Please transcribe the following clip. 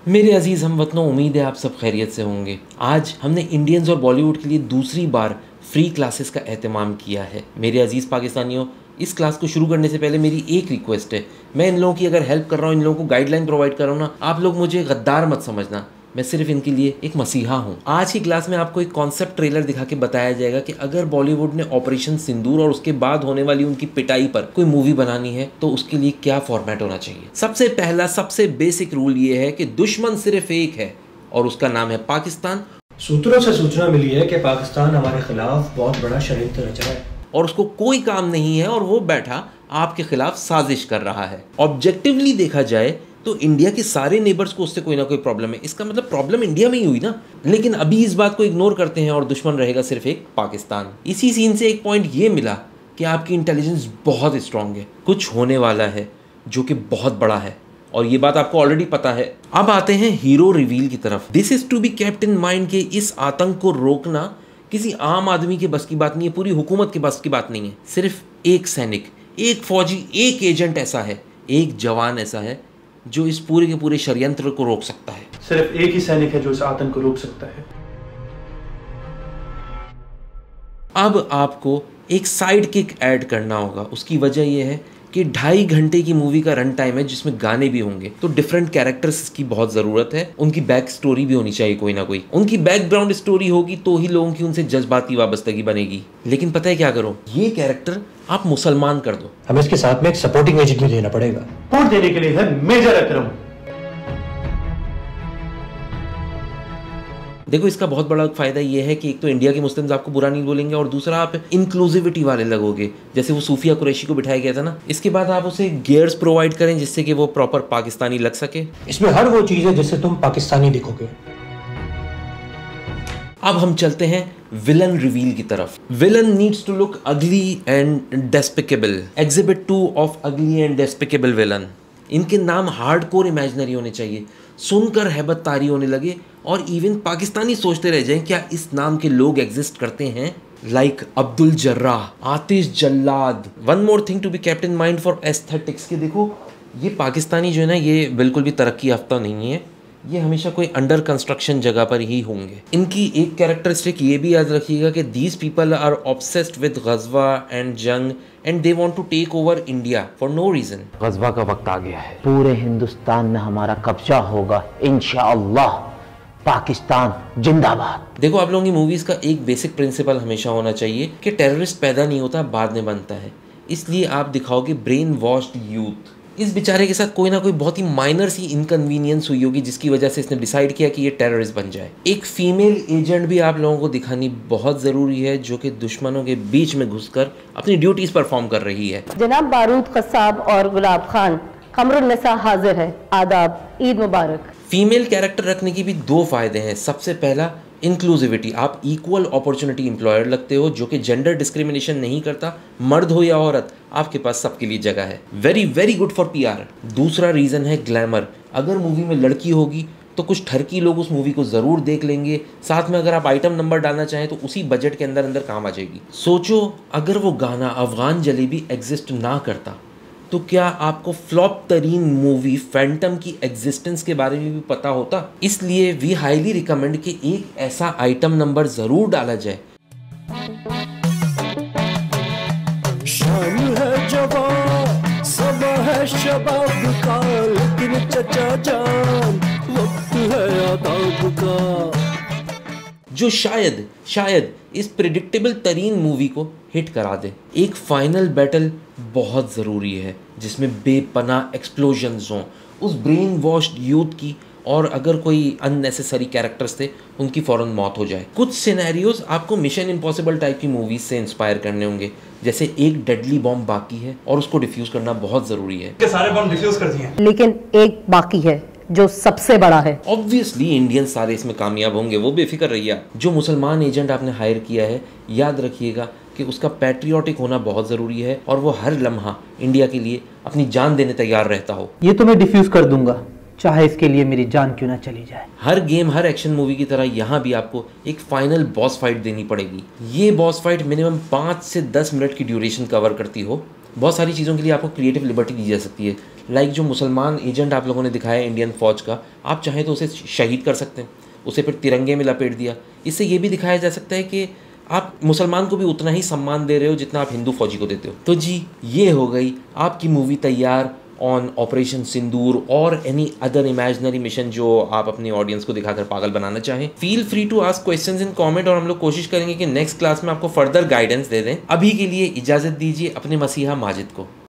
मेरे अजीज़ हमवतनों, उम्मीद है आप सब खैरियत से होंगे। आज हमने इंडियंस और बॉलीवुड के लिए दूसरी बार फ्री क्लासेस का एहतमाम किया है। मेरे अजीज़ पाकिस्तानियों, इस क्लास को शुरू करने से पहले मेरी एक रिक्वेस्ट है। मैं इन लोगों की अगर हेल्प कर रहा हूँ, इन लोगों को गाइडलाइन प्रोवाइड कर रहा हूँ ना, आप लोग मुझे गद्दार मत समझना। मैं सिर्फ इनके लिए एक मसीहा हूँ। आज की क्लास में आपको एक कॉन्सेप्ट ट्रेलर दिखा के बताया जाएगा कि अगर बॉलीवुड ने ऑपरेशन सिंदूर और उसके बाद होने वाली उनकी पिटाई पर कोई मूवी बनानी है तो उसके लिए क्या फॉर्मेट होना चाहिए। सबसे पहला सबसे बेसिक रूल ये है कि दुश्मन सिर्फ एक है और उसका नाम है पाकिस्तान। सूत्रों से सूचना मिली है कि पाकिस्तान हमारे खिलाफ बहुत बड़ा षड्यंत्र रच रहा है और उसको कोई काम नहीं है और वो बैठा आपके खिलाफ साजिश कर रहा है। ऑब्जेक्टिवली देखा जाए तो इंडिया के सारे नेबर्स को उससे कोई ना कोई प्रॉब्लम है। इसका मतलब प्रॉब्लम इंडिया में ही हुई ना। लेकिन अभी इस बात को इग्नोर करते हैं और दुश्मन रहेगा सिर्फ एक पाकिस्तान। इसी सीन से एक पॉइंट ये मिला कि आपकी इंटेलिजेंस बहुत स्ट्रांग है, कुछ होने वाला है जो कि बहुत बड़ा है और ये बात आपको ऑलरेडी पता है। अब आते हैं हीरो रिवील की तरफ। This is to be kept in mind कि इस आतंक को रोकना किसी आम आदमी के बस की बात नहीं है, पूरी हुकूमत के बस की बात नहीं है। सिर्फ एक सैनिक, एक फौजी, एक एजेंट ऐसा है, एक जवान ऐसा है जो इस पूरे के पूरे षड्यंत्र को रोक सकता है। सिर्फ एक ही सैनिक है जो इस आतंक को रोक सकता है। अब आपको एक साइड किक ऐड करना होगा। उसकी वजह यह है कि 2.5 घंटे की मूवी का रन टाइम है जिसमें गाने भी होंगे, तो डिफरेंट कैरेक्टर्स की बहुत ज़रूरत है। उनकी बैक स्टोरी भी होनी चाहिए, कोई ना कोई उनकी बैकग्राउंड स्टोरी होगी तो ही लोगों की उनसे जज्बाती वाबस्तगी बनेगी। लेकिन पता है क्या करो, ये कैरेक्टर आप मुसलमान कर दो। हमें इसके साथ में एक सपोर्टिंग एजेंट भी देना पड़ेगा। वोट देने के लिए है मेजर अकरम। देखो, इसका बहुत बड़ा फायदा ये है कि एक तो इंडिया के मुस्लिम्स आपको बुरा नहीं बोलेंगे और दूसरा आप इंक्लूसिविटी वाले लगोगे, जैसे वो सूफिया कुरैशी को बिठाया गया था ना। इसके बाद आप उसे गियर्स प्रोवाइड करें जिससे कि वो प्रॉपर पाकिस्तानी लग सके। इसमें हर वो चीज है जिससे तुम पाकिस्तानी दिखोगे। अब हम चलते हैं विलन रिवील की तरफ। विलन नीड्स टू लुक अगली एंड डेस्पिकेबल। एग्जिबिट 2 ऑफ अगली एंड डेस्पिकेबल विलन। इनके नाम हार्डकोर इमेजिनरी होने चाहिए, सुनकर हैबत तारी होने लगे और इवन पाकिस्तानी सोचते रह जाएं क्या इस नाम के लोग एग्जिस्ट करते हैं। Like Abdul Jarrah, Atish Jallad. One more thing to be kept in mind for aesthetics के देखो, ये पाकिस्तानी जो है ना, ये बिल्कुल भी तरक्की याफ्ता नहीं है। ये हमेशा कोई अंडर कंस्ट्रक्शन जगह पर ही होंगे। इनकी एक कैरेक्टरिस्टिक ये भी याद रखिएगा कि these people are obsessed with गज़वा एंड जंग and they want to take over India for no reason. गज़वा का वक्त आ गया है, पूरे हिंदुस्तान में हमारा कब्जा होगा इंशाअल्लाह। पाकिस्तान जिंदाबाद। देखो, आप लोगों की मूवीज का एक बेसिक प्रिंसिपल हमेशा होना चाहिए कि टेररिस्ट पैदा नहीं होता, बाद में बनता है। इसलिए आप दिखाओगे ब्रेन वॉश्ड यूथ। इस बेचारे के साथ कोई ना कोई बहुत ही माइनर सी इनकन्वीनियंस हुई होगी जिसकी वजह से इसने डिसाइड किया कि ये टेररिस्ट बन जाए। एक फीमेल एजेंट भी आप लोगों को दिखानी बहुत ज़रूरी है जो कि दुश्मनों के बीच में घुसकर अपनी ड्यूटीज़ परफॉर्म कर रही है। जनाब बारूद कसाब और गुलाब खान, कमरुन्निसा हाजिर है। आदाब, ईद मुबारक। फीमेल कैरेक्टर रखने की भी 2 फायदे हैं। सबसे पहला, इंक्लूसिविटी। आप इक्वल अपॉर्चुनिटी एम्प्लॉयर लगते हो जो कि जेंडर डिस्क्रिमिनेशन नहीं करता, मर्द हो या औरत, आपके पास सबके लिए जगह है। Very very good for PR. दूसरा रीज़न है ग्लैमर। अगर मूवी में लड़की होगी तो कुछ ठरकी लोग उस मूवी को ज़रूर देख लेंगे। साथ में अगर आप आइटम नंबर डालना चाहें तो उसी बजट के अंदर अंदर काम आ जाएगी। सोचो, अगर वो गाना अफगान जलेबी एग्जिस्ट ना करता तो क्या आपको फ्लॉप तरीन मूवी फैंटम की एग्जिस्टेंस के बारे में भी पता होता। इसलिए वी हाईली रिकमेंड कि एक ऐसा आइटम नंबर ज़रूर डाला जाए। शान है जवान, सबा है शबाब का, लेकिन चचा जान वक्त है आदाब का, जो शायद इस प्रिडिक्टेबल तरीन मूवी को हिट करा दे। एक फाइनल बैटल बहुत ज़रूरी है जिसमें बेपनाह एक्सप्लोजन्स हों, उस ब्रेन वॉश्ड यूथ की, और अगर कोई अननेसेसरी कैरेक्टर्स थे उनकी फ़ौरन मौत हो जाए। कुछ सिनेरियोज आपको मिशन इम्पॉसिबल टाइप की मूवीज से इंस्पायर करने होंगे, जैसे एक डेडली बॉम्ब बाकी है और उसको डिफ्यूज़ करना बहुत ज़रूरी है। सारे बॉम्ब डिफ्यूज कर दिए, लेकिन एक बाकी है जो सबसे बड़ा है। ऑब्वियसली इंडियन सारे इसमें कामयाब होंगे, वो बेफिक्र रहिए आप। जो मुसलमान एजेंट आपने हायर किया है, याद रखिएगा कि उसका पैट्रियोटिक होना बहुत ज़रूरी है और वो हर लम्हा इंडिया के लिए अपनी जान देने तैयार रहता हो। ये तो मैं डिफ्यूज़ कर दूंगा, चाहे इसके लिए मेरी जान क्यों ना चली जाए। हर गेम, हर एक्शन मूवी की तरह यहाँ भी आपको एक फाइनल बॉस फाइट देनी पड़ेगी। ये बॉस फाइट मिनिमम 5 से 10 मिनट की ड्यूरेशन कवर करती हो। बहुत सारी चीज़ों के लिए आपको क्रिएटिव लिबर्टी दी जा सकती है, लाइक जो मुसलमान एजेंट आप लोगों ने दिखाया इंडियन फौज का, आप चाहें तो उसे शहीद कर सकते हैं, उसे फिर तिरंगे में लपेट दिया। इससे ये भी दिखाया जा सकता है कि आप मुसलमान को भी उतना ही सम्मान दे रहे हो जितना आप हिंदू फौजी को देते हो। तो जी ये हो गई आपकी मूवी तैयार ऑन ऑपरेशन सिंदूर और एनी अदर इमेजिनरी मिशन जो आप अपनी ऑडियंस को दिखाकर पागल बनाना चाहें। Feel free to ask questions in comment और हम लोग कोशिश करेंगे कि नेक्स्ट क्लास में आपको फर्दर गाइडेंस दे दें। अभी के लिए इजाज़त दीजिए अपने मसीहा माजिद को।